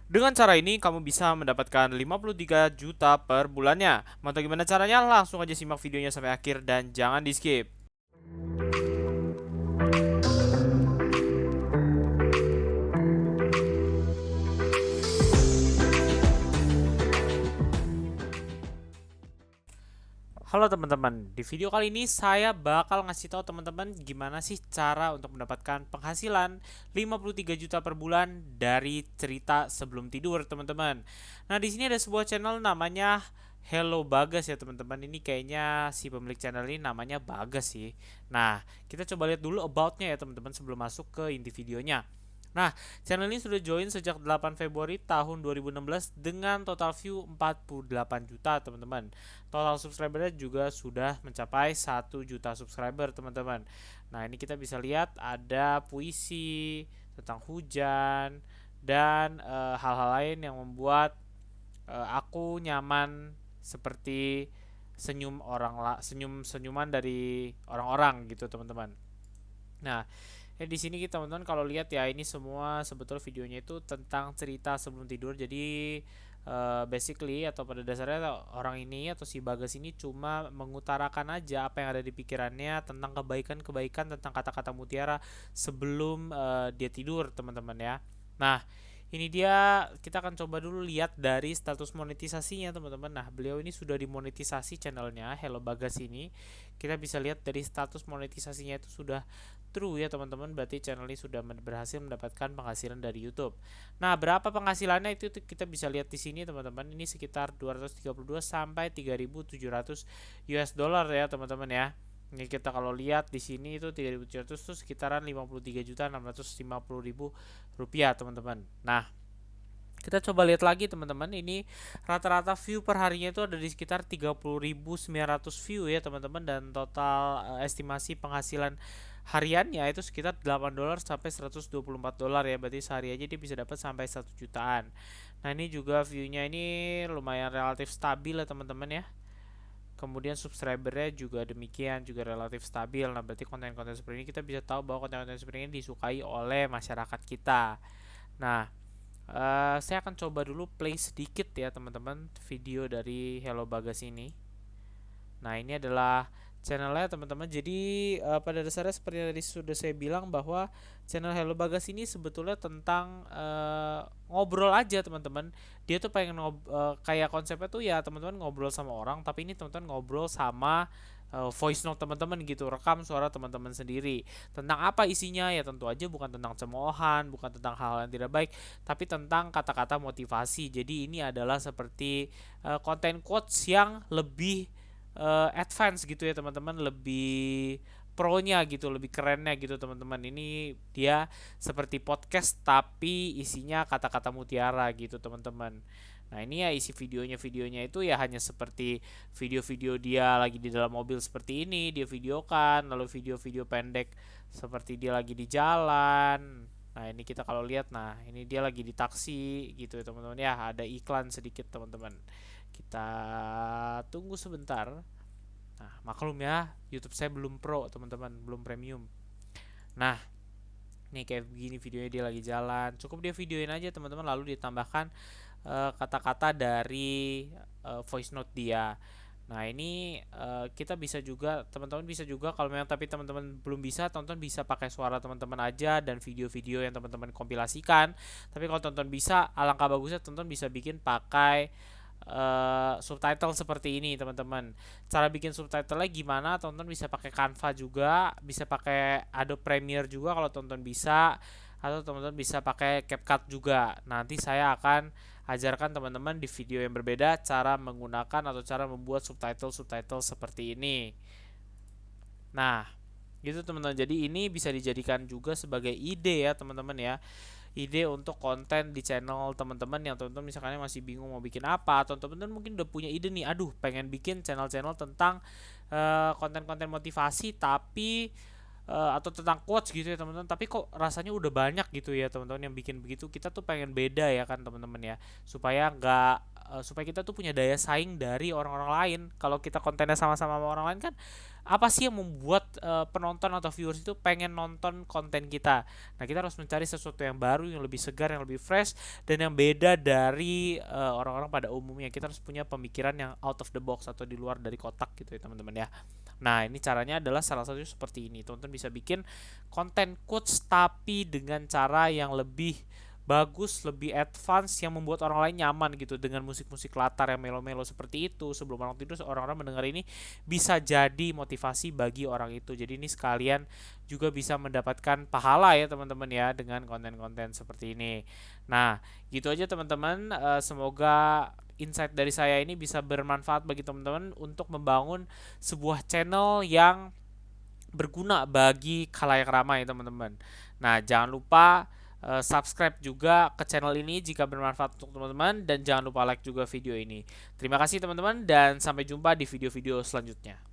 Dengan cara ini kamu bisa mendapatkan 53 juta per bulannya. Mau tahu gimana caranya? Langsung aja simak videonya sampai akhir dan jangan di skip. Halo teman-teman, di video kali ini saya bakal ngasih tahu teman-teman gimana sih cara untuk mendapatkan penghasilan 53 juta per bulan dari cerita sebelum tidur, teman-teman. Nah, di sini ada sebuah channel namanya Hello Bagas ya, teman-teman. Ini kayaknya si pemilik channel ini namanya Bagas sih. Nah, kita coba lihat dulu about-nya ya, teman-teman, sebelum masuk ke inti videonya. Nah, channel ini sudah join sejak 8 Februari tahun 2016 dengan total view 48 juta, teman-teman. Total subscribernya juga sudah mencapai 1 juta subscriber, teman-teman. Nah, ini kita bisa lihat ada puisi tentang hujan dan hal-hal lain yang membuat aku nyaman, seperti senyuman dari orang-orang gitu, teman-teman. Nah, di sini kita teman-teman kalau lihat ya, ini semua sebetulnya videonya itu tentang cerita sebelum tidur. Jadi basically atau pada dasarnya orang ini atau si Bagas ini cuma mengutarakan aja apa yang ada di pikirannya tentang kebaikan-kebaikan, tentang kata-kata mutiara sebelum dia tidur, teman-teman ya. Nah, ini dia, kita akan coba dulu lihat dari status monetisasinya, teman-teman. Nah, beliau ini sudah dimonetisasi channelnya Hello Bagas ini. Kita bisa lihat dari status monetisasinya itu sudah true ya, teman-teman. Berarti channel ini sudah berhasil mendapatkan penghasilan dari YouTube. Nah, berapa penghasilannya itu kita bisa lihat di sini, teman-teman. Ini sekitar 232 sampai 3.700 US dollar ya, teman-teman ya. Ini kita kalau lihat di sini itu 3.700 itu sekitaran 53.650.000 rupiah, teman-teman. Nah, kita coba lihat lagi, teman-teman. Ini rata-rata view per harinya itu ada di sekitar 30.900 view ya, teman-teman, dan total estimasi penghasilan hariannya itu sekitar 8 dolar sampai 124 dolar ya. Berarti sehari aja dia bisa dapat sampai 1 jutaan. Nah, ini juga viewnya ini lumayan relatif stabil ya, teman-teman ya. Kemudian subscribernya juga demikian, juga relatif stabil. Nah, berarti konten-konten seperti ini kita bisa tahu bahwa konten-konten seperti ini disukai oleh masyarakat kita. Nah, saya akan coba dulu play sedikit ya, teman-teman, video dari Hello Bagas ini. Nah, ini adalah channelnya, teman-teman. Jadi pada dasarnya seperti yang tadi sudah saya bilang bahwa channel Hello Bagas ini sebetulnya tentang ngobrol aja, teman-teman. Dia tuh pengen kayak konsepnya tuh ya, teman-teman, ngobrol sama orang, tapi ini teman-teman ngobrol sama voice note teman-teman gitu, rekam suara teman-teman sendiri. Tentang apa isinya ya, tentu aja bukan tentang cemoohan, bukan tentang hal yang tidak baik, tapi tentang kata-kata motivasi. Jadi ini adalah seperti konten quotes yang lebih advance gitu ya, teman-teman, lebih pro-nya gitu, lebih kerennya gitu, teman-teman. Ini dia seperti podcast tapi isinya kata-kata mutiara gitu, teman-teman. Nah, ini ya isi videonya itu ya hanya seperti video-video dia lagi di dalam mobil seperti ini, dia videokan, lalu video-video pendek seperti dia lagi di jalan. Nah, ini kita kalau lihat, nah ini dia lagi di taksi gitu ya, teman-teman ya. Ada iklan sedikit, teman-teman. Kita tunggu sebentar. Nah, maklum ya, YouTube saya belum pro, teman-teman, belum premium. Nah, nih kayak begini videonya, dia lagi jalan. Cukup dia videoin aja, teman-teman, lalu ditambahkan kata-kata dari voice note dia. Nah, ini kita bisa juga, teman-teman bisa juga kalau memang, tapi teman-teman belum bisa, tonton bisa pakai suara teman-teman aja dan video-video yang teman-teman kompilasikan. Tapi kalau tonton bisa, alangkah bagusnya tonton bisa bikin pakai subtitle seperti ini, teman-teman. Cara bikin subtitlenya gimana? Tonton bisa pakai Canva juga, bisa pakai Adobe Premiere juga kalau tonton bisa, atau teman-teman bisa pakai CapCut juga. Nanti saya akan ajarkan teman-teman di video yang berbeda cara menggunakan atau cara membuat subtitle seperti ini. Nah, gitu, teman-teman. Jadi ini bisa dijadikan juga sebagai ide ya, teman-teman ya. Ide untuk konten di channel teman-teman yang teman-teman misalkan masih bingung mau bikin apa, atau teman-teman mungkin udah punya ide nih, aduh pengen bikin channel-channel tentang konten-konten motivasi tapi atau tentang quotes gitu ya, teman-teman, tapi kok rasanya udah banyak gitu ya, teman-teman, yang bikin begitu. Kita tuh pengen beda ya kan, teman-teman ya, supaya nggak supaya kita tuh punya daya saing dari orang-orang lain. Kalau kita kontennya sama-sama sama orang lain kan, apa sih yang membuat penonton atau viewers itu pengen nonton konten kita? Nah, kita harus mencari sesuatu yang baru, yang lebih segar, yang lebih fresh, dan yang beda dari orang-orang pada umumnya. Kita harus punya pemikiran yang out of the box atau di luar dari kotak gitu ya teman-teman ya. Nah, ini caranya adalah salah satu seperti ini. Teman-teman bisa bikin konten quotes tapi dengan cara yang lebih bagus, lebih advance, yang membuat orang lain nyaman gitu dengan musik-musik latar yang melo-melo seperti itu. Sebelum orang tidur, orang-orang mendengar ini bisa jadi motivasi bagi orang itu. Jadi ini sekalian juga bisa mendapatkan pahala ya teman-teman ya dengan konten-konten seperti ini. Nah, gitu aja teman-teman. Semoga insight dari saya ini bisa bermanfaat bagi teman-teman untuk membangun sebuah channel yang berguna bagi khalayak ramai teman-teman. Nah, jangan lupa subscribe juga ke channel ini jika bermanfaat untuk teman-teman, dan jangan lupa like juga video ini. Terima kasih teman-teman, dan sampai jumpa di video-video selanjutnya.